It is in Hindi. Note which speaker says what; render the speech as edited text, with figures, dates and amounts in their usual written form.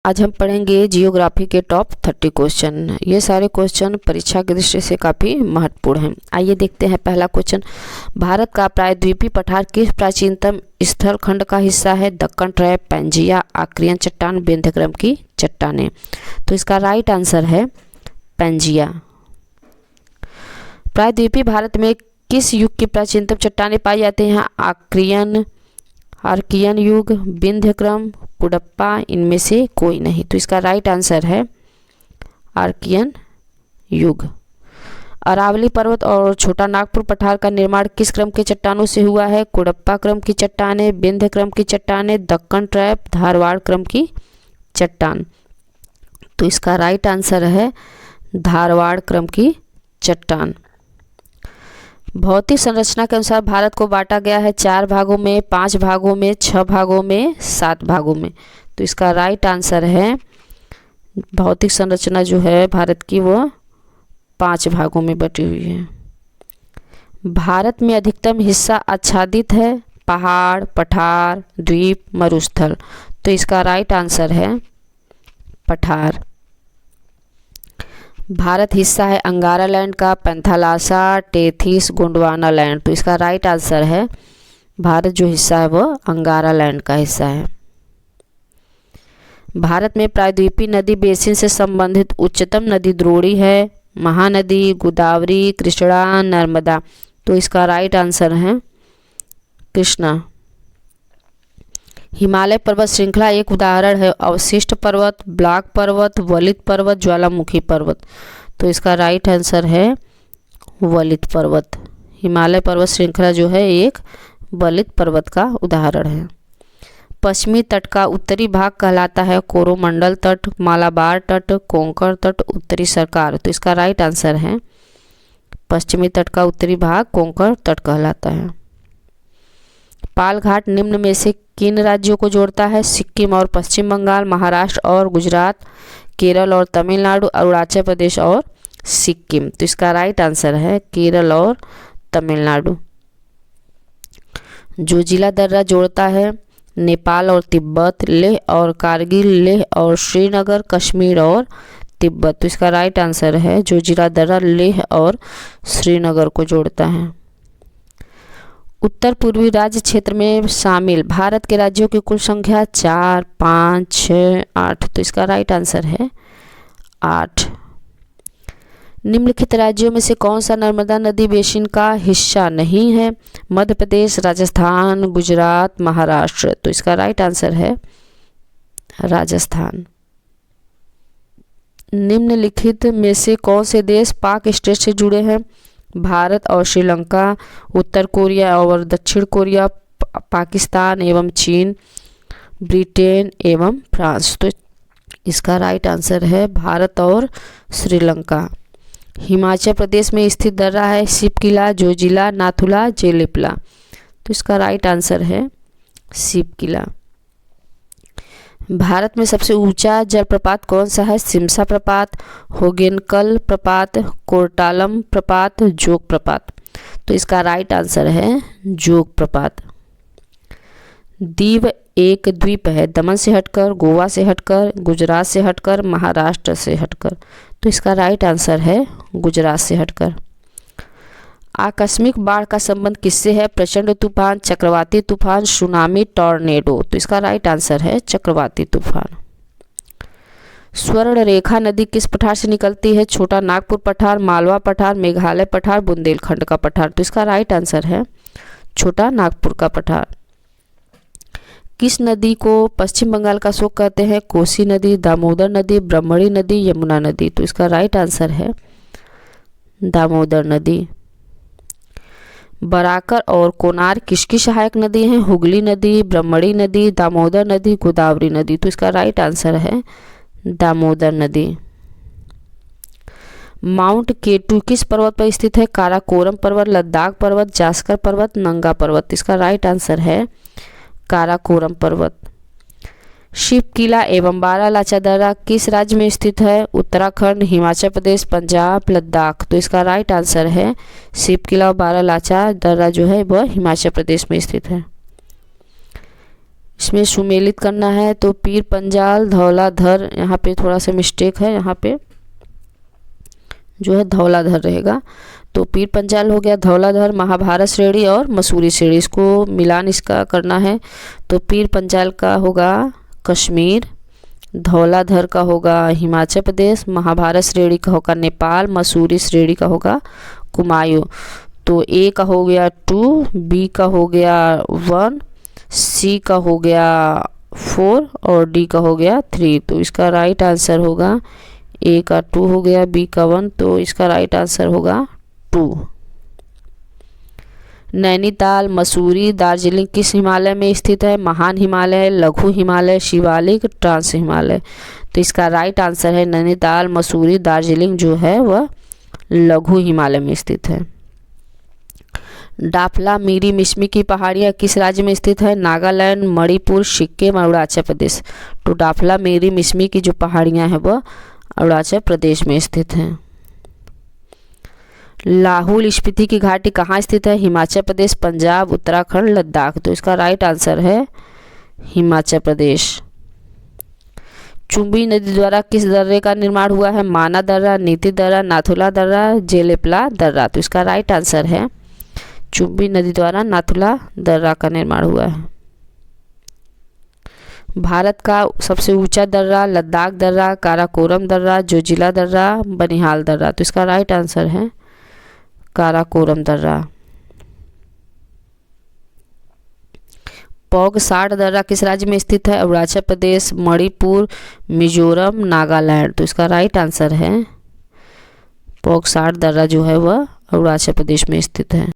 Speaker 1: आज हम पढ़ेंगे जियोग्राफी के टॉप 30 क्वेश्चन। ये सारे क्वेश्चन परीक्षा की दृष्टि से काफ़ी महत्वपूर्ण हैं। आइए देखते हैं पहला क्वेश्चन। भारत का प्रायद्वीपीय पठार किस प्राचीनतम स्थल खंड का हिस्सा है? दक्कन ट्रैप, पैंजिया, आक्रियन चट्टान, विंध्यक्रम की चट्टानें। तो इसका राइट आंसर है पैंजिया। प्रायद्वीपीय भारत में किस युग की प्राचीनतम चट्टानें पाई जाती हैं? आर्कियन युग, विंध्यक्रम, कुडप्पा, इनमें से कोई नहीं। तो इसका राइट आंसर है आर्कियन युग। अरावली पर्वत और छोटा नागपुर पठार का निर्माण किस क्रम के चट्टानों से हुआ है? कुडप्पा क्रम की चट्टानें, विंध्य क्रम की चट्टानें, दक्कन ट्रैप, धारवाड़ क्रम की चट्टान। तो इसका राइट आंसर है धारवाड़ क्रम की चट्टान। भौतिक संरचना के अनुसार भारत को बांटा गया है 4 भागों में, 5 भागों में, 6 भागों में, 7 भागों में। तो इसका राइट आंसर है भौतिक संरचना जो है भारत की वो 5 भागों में बटी हुई है। भारत में अधिकतम हिस्सा आच्छादित है? पहाड़, पठार, द्वीप, मरुस्थल। तो इसका राइट आंसर है पठार। भारत हिस्सा है अंगारा लैंड का, पैंथालासा, टेथिस, गोंडवाना लैंड। तो इसका राइट आंसर है भारत जो हिस्सा है वो अंगारा लैंड का हिस्सा है। भारत में प्रायद्वीपीय नदी बेसिन से संबंधित उच्चतम नदी द्रोणी है? महानदी, गोदावरी, कृष्णा, नर्मदा। तो इसका राइट आंसर है कृष्णा। हिमालय पर्वत श्रृंखला एक उदाहरण है? अवशिष्ट पर्वत, ब्लॉक पर्वत, वलित पर्वत, ज्वालामुखी पर्वत। तो इसका राइट आंसर है वलित पर्वत। हिमालय पर्वत श्रृंखला जो है एक वलित पर्वत का उदाहरण है। पश्चिमी तट का उत्तरी भाग कहलाता है? कोरोमंडल तट, मालाबार तट, कोंकण तट, उत्तरी सरकार। तो इसका राइट आंसर है पश्चिमी तट का उत्तरी भाग कोंकण तट कहलाता है। पाल घाट निम्न में से किन राज्यों को जोड़ता है? सिक्किम और पश्चिम बंगाल, महाराष्ट्र और गुजरात, केरल और तमिलनाडु, अरुणाचल प्रदेश और सिक्किम। तो इसका राइट आंसर है केरल और तमिलनाडु। जो जिला दर्रा जोड़ता है? नेपाल और तिब्बत, लेह और कारगिल, लेह और श्रीनगर, कश्मीर और तिब्बत। तो इसका राइट आंसर है जो जिला दर्रा लेह और श्रीनगर को जोड़ता है। उत्तर पूर्वी राज्य क्षेत्र में शामिल भारत के राज्यों की कुल संख्या 4, 5, 6, 8। तो इसका राइट आंसर है 8। निम्नलिखित राज्यों में से कौन सा नर्मदा नदी बेसिन का हिस्सा नहीं है? मध्य प्रदेश, राजस्थान, गुजरात, महाराष्ट्र। तो इसका राइट आंसर है राजस्थान। निम्नलिखित में से कौन से देश पाक स्टेट से जुड़े हैं? भारत और श्रीलंका, उत्तर कोरिया और दक्षिण कोरिया, पाकिस्तान एवं चीन, ब्रिटेन एवं फ्रांस। तो इसका राइट आंसर है भारत और श्रीलंका। हिमाचल प्रदेश में स्थित दर्रा है? शिवकिला, जोजिला, नाथुला, जेलिपला। तो इसका राइट आंसर है शिवकिला। भारत में सबसे ऊंचा जलप्रपात कौन सा है? सिमसा प्रपात, होगेनकल प्रपात, कोर्टालम प्रपात, जोग प्रपात। तो इसका राइट आंसर है जोग प्रपात। दीव एक द्वीप है? दमन से हटकर, गोवा से हटकर, गुजरात से हटकर, महाराष्ट्र से हटकर। तो इसका राइट आंसर है गुजरात से हटकर। आकस्मिक बाढ़ का संबंध किससे है? प्रचंड तूफान, चक्रवाती तूफान, सुनामी, टॉर्नेडो। तो इसका राइट आंसर है चक्रवाती तूफान। स्वर्ण रेखा नदी किस पठार से निकलती है? छोटा नागपुर पठार, मालवा पठार, मेघालय पठार, बुंदेलखंड का पठार। तो इसका राइट आंसर है छोटा नागपुर का पठार। किस नदी को पश्चिम बंगाल का शोक कहते हैं? कोसी नदी, दामोदर नदी, ब्रह्मणी नदी, यमुना नदी। तो इसका राइट आंसर है दामोदर नदी। बराकर और कोनार किसकी सहायक नदी हैं? हुगली नदी, ब्रह्मणी नदी, दामोदर नदी, गोदावरी नदी। तो इसका राइट आंसर है दामोदर नदी। माउंट केटू किस पर्वत पर स्थित है? काराकोरम पर्वत, लद्दाख पर्वत, जास्कर पर्वत, नंगा पर्वत। इसका राइट आंसर है काराकोरम पर्वत। शिवकिला एवं बारालाचा दर्रा किस राज्य में स्थित है? उत्तराखंड, हिमाचल प्रदेश, पंजाब, लद्दाख। तो इसका राइट आंसर है शिवकिला और बारालाचा दर्रा जो है वह हिमाचल प्रदेश में स्थित है। इसमें सुमेलित करना है तो पीर पंजाल धौलाधर, यहाँ पे थोड़ा सा मिस्टेक है, यहाँ पे जो है धौलाधर रहेगा। तो पीर पंजाल हो गया, धौलाधर, महाभारत श्रेणी और मसूरी श्रेणी, इसको मिलान इसका करना है। तो पीर पंजाल का होगा कश्मीर, धौलाधर का होगा हिमाचल प्रदेश, महाभारत श्रेणी का होगा नेपाल, मसूरी श्रेणी का होगा कुमायूं। तो ए का हो गया 2, बी का हो गया 1, सी का हो गया 4 और डी का हो गया 3। तो इसका राइट आंसर होगा ए का 2 हो गया, बी का 1, तो इसका राइट आंसर होगा 2। नैनीताल, मसूरी, दार्जिलिंग किस हिमालय में स्थित है? महान हिमालय, लघु हिमालय, शिवालिक, ट्रांस हिमालय। तो इसका राइट आंसर है नैनीताल, मसूरी, दार्जिलिंग जो है वह लघु हिमालय में स्थित है। डाफला, मिरी, मिश्मी की पहाड़ियाँ किस राज्य में स्थित है? नागालैंड, मणिपुर, सिक्किम, अरुणाचल प्रदेश। तो डाफला, मिरी, मिश्मी की जो पहाड़ियाँ हैं वह अरुणाचल प्रदेश में स्थित हैं। लाहुल स्पीति की घाटी कहाँ स्थित है? हिमाचल प्रदेश, पंजाब, उत्तराखंड, लद्दाख। तो इसका राइट आंसर है हिमाचल प्रदेश। चुंबी नदी द्वारा किस दर्रे का निर्माण हुआ है? माना दर्रा, नीति दर्रा, नाथुला दर्रा, जेलेपला दर्रा। तो इसका राइट आंसर है चुंबी नदी द्वारा नाथुला दर्रा का निर्माण हुआ है। भारत का सबसे ऊंचा दर्रा? लद्दाख दर्रा, काराकोरम दर्रा, जोजिला दर्रा, बनिहाल दर्रा। तो इसका राइट आंसर है काराकोरम दर्रा। पौग 60 दर्रा किस राज्य में स्थित है? अरुणाचल प्रदेश, मणिपुर, मिजोरम, नागालैंड। तो इसका राइट आंसर है पौग 60 दर्रा जो है वह अरुणाचल प्रदेश में स्थित है।